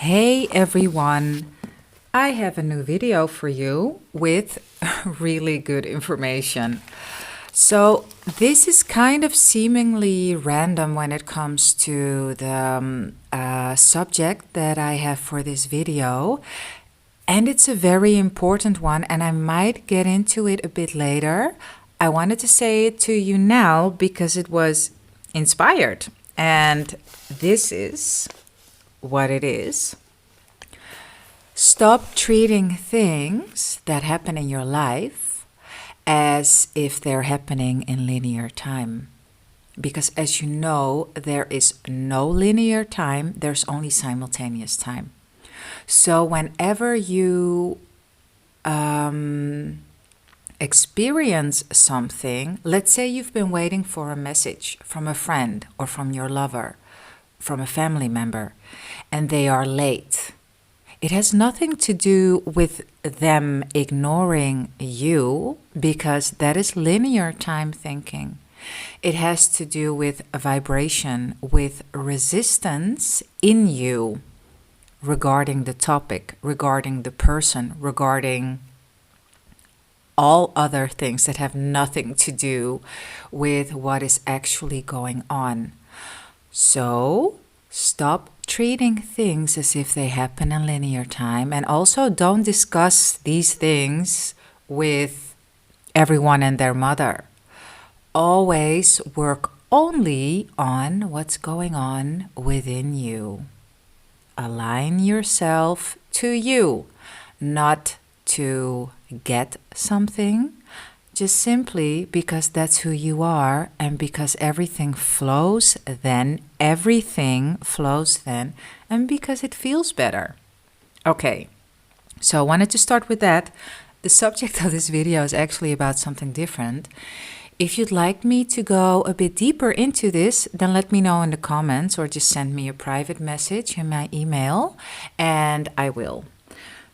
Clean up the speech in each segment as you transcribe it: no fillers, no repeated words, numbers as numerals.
Hey everyone, I have a new video for you with really good information. So this is kind of seemingly random when it comes to the subject that I have for this video. And it's a very important one, and I might get into it a bit later. I wanted to say it to you now because it was inspired. And this is what it is. Stop treating things that happen in your life as if they're happening in linear time. Because as you know, there is no linear time, there's only simultaneous time. So whenever you experience something, let's say you've been waiting for a message from a friend or from your lover, from a family member, and they are late. It has nothing to do with them ignoring you, because that is linear time thinking. It has to do with a vibration, with resistance in you regarding the topic, regarding the person, regarding all other things that have nothing to do with what is actually going on. So stop treating things as if they happen in linear time, and also don't discuss these things with everyone and their mother. Always work only on what's going on within you. Align yourself to you, not to get something, just simply because that's who you are, and because everything flows then, and because it feels better. Okay, so I wanted to start with that. The subject of this video is actually about something different. If you'd like me to go a bit deeper into this, then let me know in the comments or just send me a private message in my email and I will.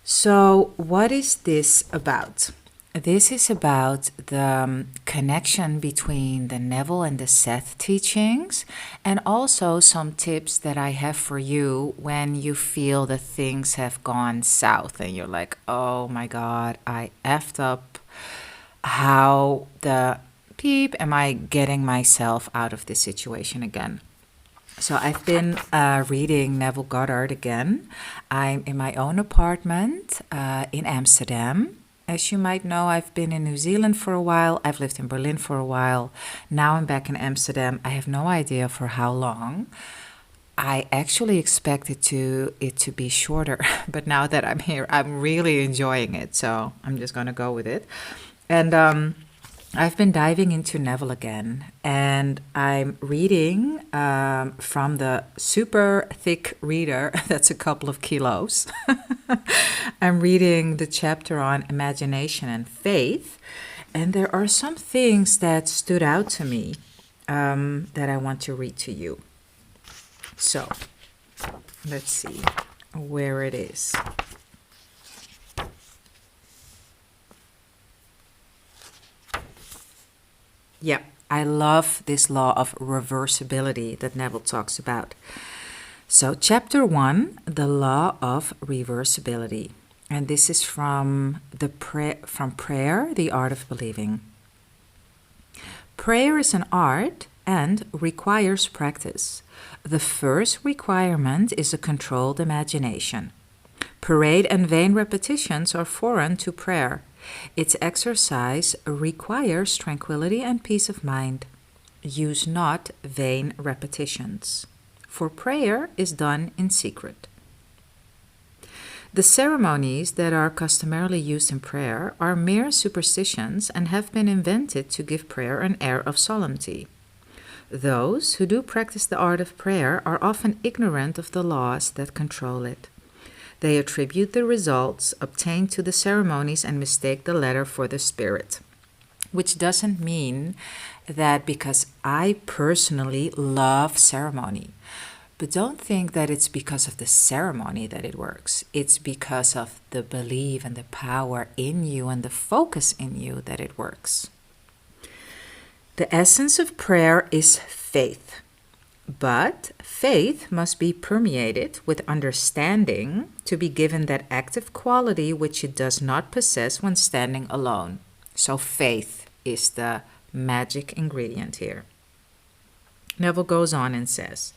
So what is this about? This is about the connection between the Neville and the Seth teachings, and also some tips that I have for you when you feel that things have gone south and you're like, oh my God, I effed up. How the peep am I getting myself out of this situation again? So I've been reading Neville Goddard again. I'm in my own apartment in Amsterdam. As you might know, I've been in New Zealand for a while. I've lived in Berlin for a while. Now I'm back in Amsterdam. I have no idea for how long. I actually expected it to be shorter, but now that I'm here, I'm really enjoying it. So I'm just going to go with it. And I've been diving into Neville again, and I'm reading from the super thick reader that's a couple of kilos. I'm reading the chapter on imagination and faith, and there are some things that stood out to me that I want to read to you. So let's see where it is. Yeah, I love this law of reversibility that Neville talks about. So chapter 1, the law of reversibility. And this is from Prayer, the Art of Believing. Prayer is an art and requires practice. The first requirement is a controlled imagination. Parade and vain repetitions are foreign to prayer. Its exercise requires tranquility and peace of mind. Use not vain repetitions, for prayer is done in secret. The ceremonies that are customarily used in prayer are mere superstitions and have been invented to give prayer an air of solemnity. Those who do practice the art of prayer are often ignorant of the laws that control it. They attribute the results obtained to the ceremonies and mistake the letter for the spirit. Which doesn't mean that because I personally love ceremony. But don't think that it's because of the ceremony that it works. It's because of the belief and the power in you and the focus in you that it works. The essence of prayer is faith. But faith must be permeated with understanding to be given that active quality which it does not possess when standing alone. So faith is the magic ingredient here. Neville goes on and says,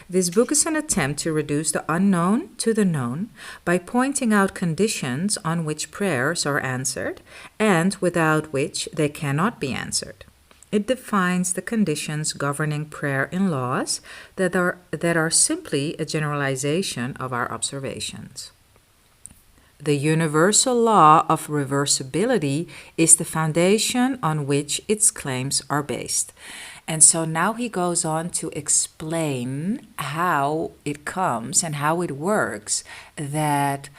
this book is an attempt to reduce the unknown to the known by pointing out conditions on which prayers are answered and without which they cannot be answered. It defines the conditions governing prayer in laws that are simply a generalization of our observations. The universal law of reversibility is the foundation on which its claims are based. And so now he goes on to explain how it comes and how it works that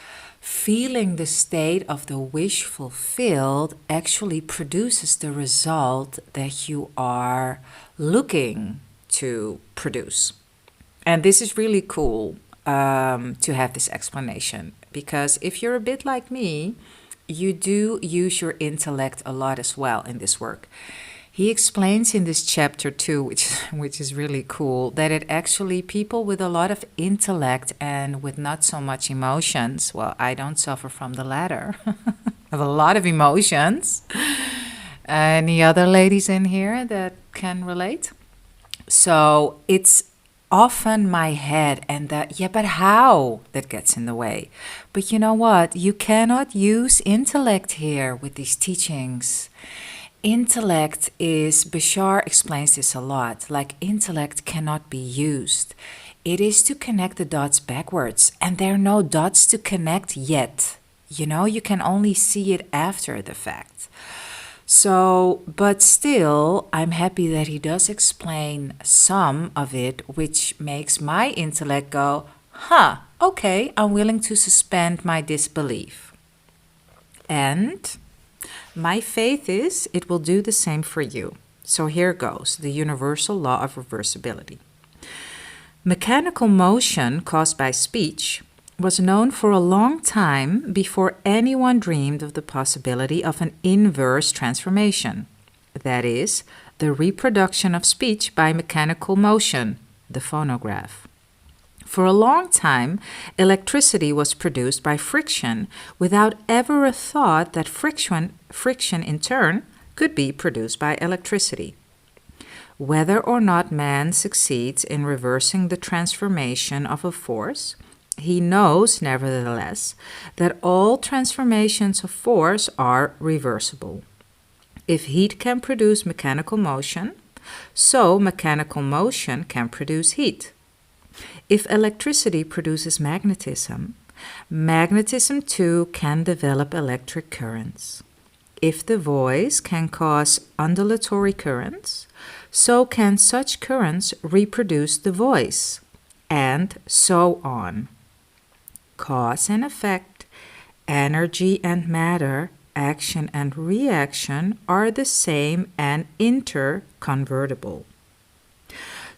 feeling the state of the wish fulfilled actually produces the result that you are looking to produce. And this is really cool to have this explanation, because if you're a bit like me, you do use your intellect a lot as well in this work. He explains in this chapter too, which is really cool, that it actually, people with a lot of intellect and with not so much emotions, well, I don't suffer from the latter. I have a lot of emotions. Any other ladies in here that can relate? So it's often my head and that, yeah, but how, that gets in the way. But you know what? You cannot use intellect here with these teachings. Intellect is, Bashar explains this a lot, like intellect cannot be used. It is to connect the dots backwards, and there are no dots to connect yet. You know, you can only see it after the fact. So, but still, I'm happy that he does explain some of it, which makes my intellect go, okay, I'm willing to suspend my disbelief. And my faith is it will do the same for you. So here goes, the universal law of reversibility. Mechanical motion caused by speech was known for a long time before anyone dreamed of the possibility of an inverse transformation. That is, the reproduction of speech by mechanical motion, the phonograph. For a long time, electricity was produced by friction without ever a thought that friction in turn could be produced by electricity. Whether or not man succeeds in reversing the transformation of a force, he knows, nevertheless, that all transformations of force are reversible. If heat can produce mechanical motion, so mechanical motion can produce heat. If electricity produces magnetism, magnetism too can develop electric currents. If the voice can cause undulatory currents, so can such currents reproduce the voice, and so on. Cause and effect, energy and matter, action and reaction are the same and interconvertible.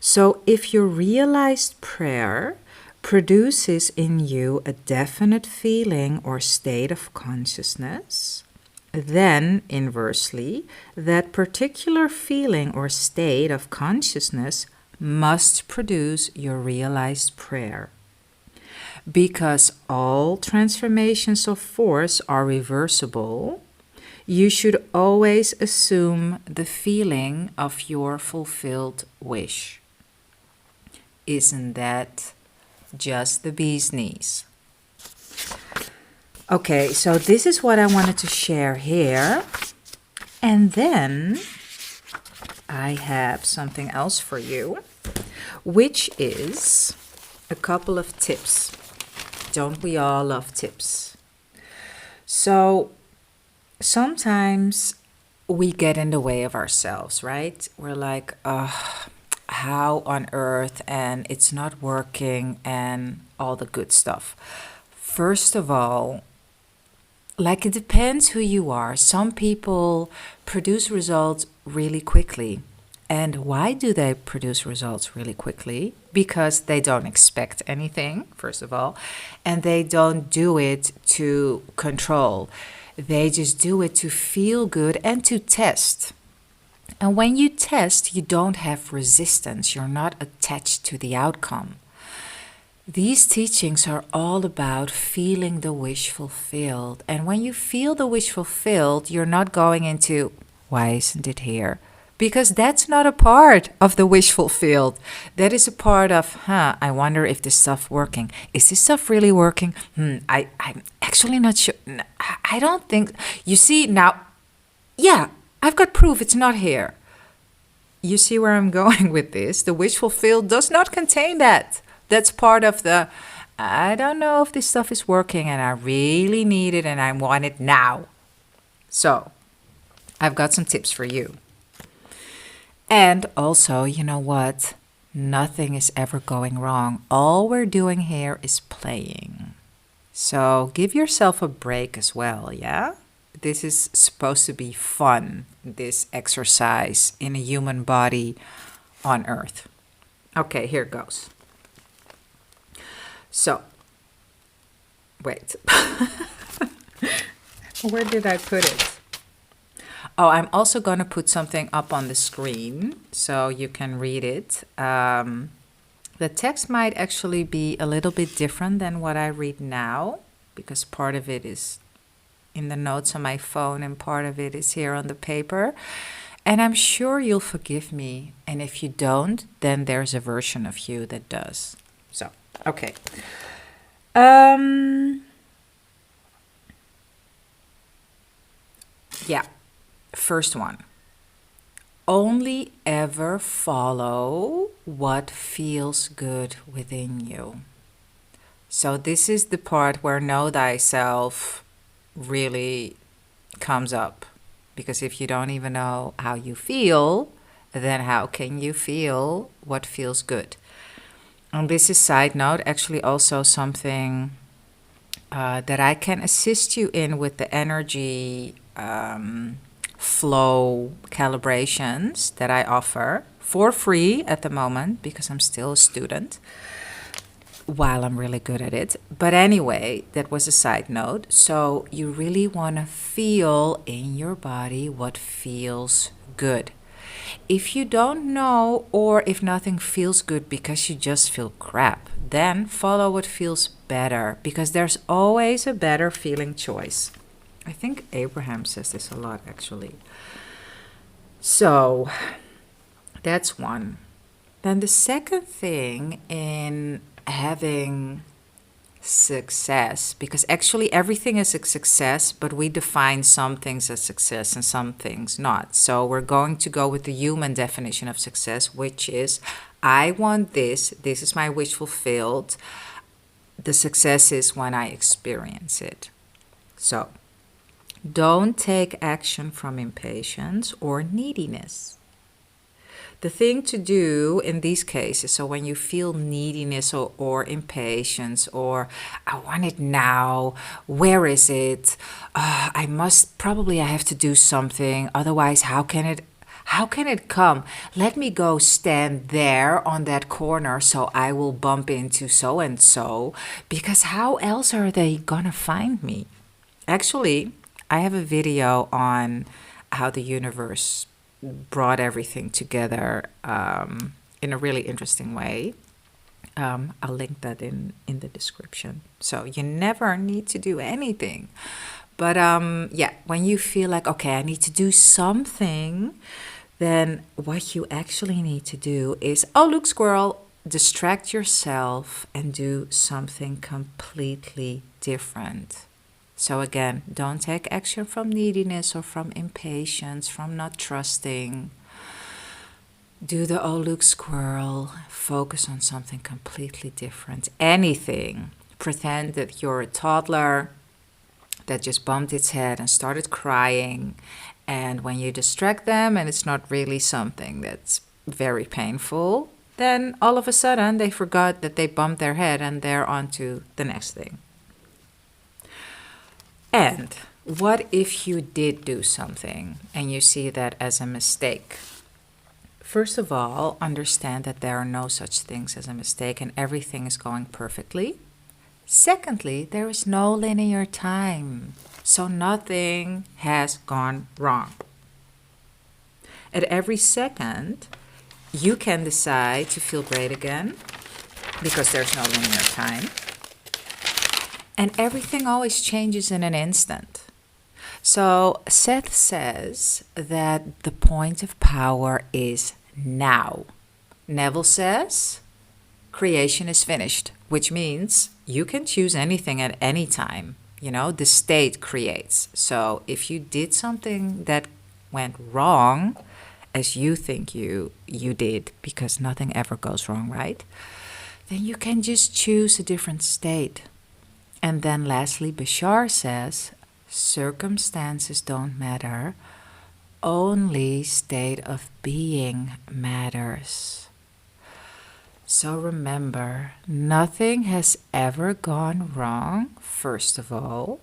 So if your realized prayer produces in you a definite feeling or state of consciousness, then inversely, that particular feeling or state of consciousness must produce your realized prayer. Because all transformations of force are reversible, you should always assume the feeling of your fulfilled wish. Isn't that just the bee's knees? Okay, so this is what I wanted to share here. And then I have something else for you, which is a couple of tips. Don't we all love tips? So sometimes we get in the way of ourselves, right? We're like, how on earth, and it's not working, and all the good stuff. First of all, like, it depends who you are. Some people produce results really quickly. And why do they produce results really quickly? Because they don't expect anything, first of all, and they don't do it to control. They just do it to feel good and to test. And when you test, you don't have resistance. You're not attached to the outcome. These teachings are all about feeling the wish fulfilled. And when you feel the wish fulfilled, you're not going into, why isn't it here? Because that's not a part of the wish fulfilled. That is a part of, I wonder if this stuff working. Is this stuff really working? I'm actually not sure. I don't think. You see, now, yeah, I've got proof it's not here. You see where I'm going with this? The wish fulfilled does not contain that. That's part of the, I don't know if this stuff is working and I really need it and I want it now. So, I've got some tips for you. And also, you know what? Nothing is ever going wrong. All we're doing here is playing. So give yourself a break as well, yeah? This is supposed to be fun, this exercise in a human body on Earth. Okay, here goes. So, wait. Where did I put it? Oh, I'm also going to put something up on the screen so you can read it. The text might actually be a little bit different than what I read now, because part of it is in the notes on my phone and part of it is here on the paper. And I'm sure you'll forgive me. And if you don't, then there's a version of you that does. So, okay. Yeah. First one, only ever follow what feels good within you. So this is the part where know thyself really comes up. Because if you don't even know how you feel, then how can you feel what feels good? And this is side note, actually also something that I can assist you in with the energy flow calibrations that I offer for free at the moment because I'm still a student while I'm really good at it. But anyway, that was a side note. So you really want to feel in your body what feels good. If you don't know, or if nothing feels good because you just feel crap, then follow what feels better, because there's always a better feeling choice. I think Abraham says this a lot, actually. So that's one. Then the second thing in having success, because actually everything is a success, but we define some things as success and some things not. So we're going to go with the human definition of success, which is, I want this, this is my wish fulfilled. The success is when I experience it. So don't take action from impatience or neediness. The thing to do in these cases, so when you feel neediness or impatience, or I want it now, where is it? I have to do something, otherwise how can it come? Let me go stand there on that corner so I will bump into so and so, because how else are they gonna find me? Actually, I have a video on how the universe brought everything together in a really interesting way. I'll link that in the description. So you never need to do anything. But yeah, when you feel like, okay, I need to do something, then what you actually need to do is, oh, look, squirrel, distract yourself and do something completely different. So again, don't take action from neediness or from impatience, from not trusting. Do the oh look squirrel, focus on something completely different. Anything. Pretend that you're a toddler that just bumped its head and started crying. And when you distract them and it's not really something that's very painful, then all of a sudden they forgot that they bumped their head and they're on to the next thing. And what if you did do something and you see that as a mistake? First of all, understand that there are no such things as a mistake and everything is going perfectly. Secondly, there is no linear time, so nothing has gone wrong. At every second, you can decide to feel great again because there's no linear time. And everything always changes in an instant. So Seth says that the point of power is now. Neville says creation is finished, which means you can choose anything at any time. You know, the state creates. So if you did something that went wrong, as you think you did, because nothing ever goes wrong, right? Then you can just choose a different state. And then lastly, Bashar says, circumstances don't matter, only state of being matters. So remember, nothing has ever gone wrong, first of all.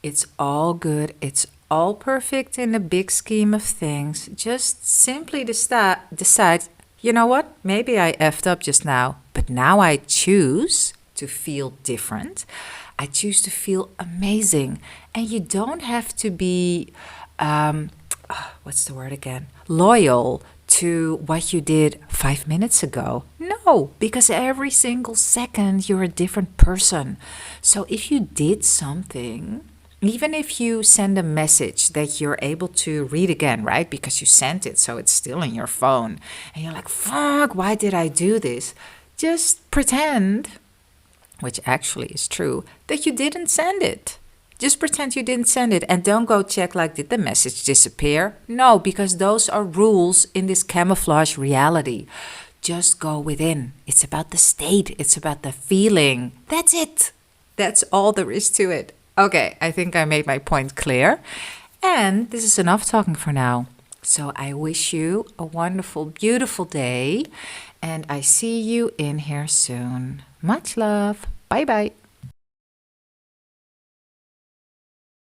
It's all good, it's all perfect in the big scheme of things. Just simply decide, you know what, maybe I effed up just now, but now I choose to feel different. I choose to feel amazing. And you don't have to be, what's the word again? Loyal to what you did 5 minutes ago. No, because every single second you're a different person. So if you did something, even if you send a message that you're able to read again, right? Because you sent it, so it's still in your phone. And you're like, fuck, why did I do this? Just pretend, which actually is true, that you didn't send it. Just pretend you didn't send it and don't go check like, did the message disappear? No, because those are rules in this camouflage reality. Just go within. It's about the state. It's about the feeling. That's it. That's all there is to it. Okay, I think I made my point clear. And this is enough talking for now. So I wish you a wonderful, beautiful day. And I see you in here soon. Much love. Bye-bye.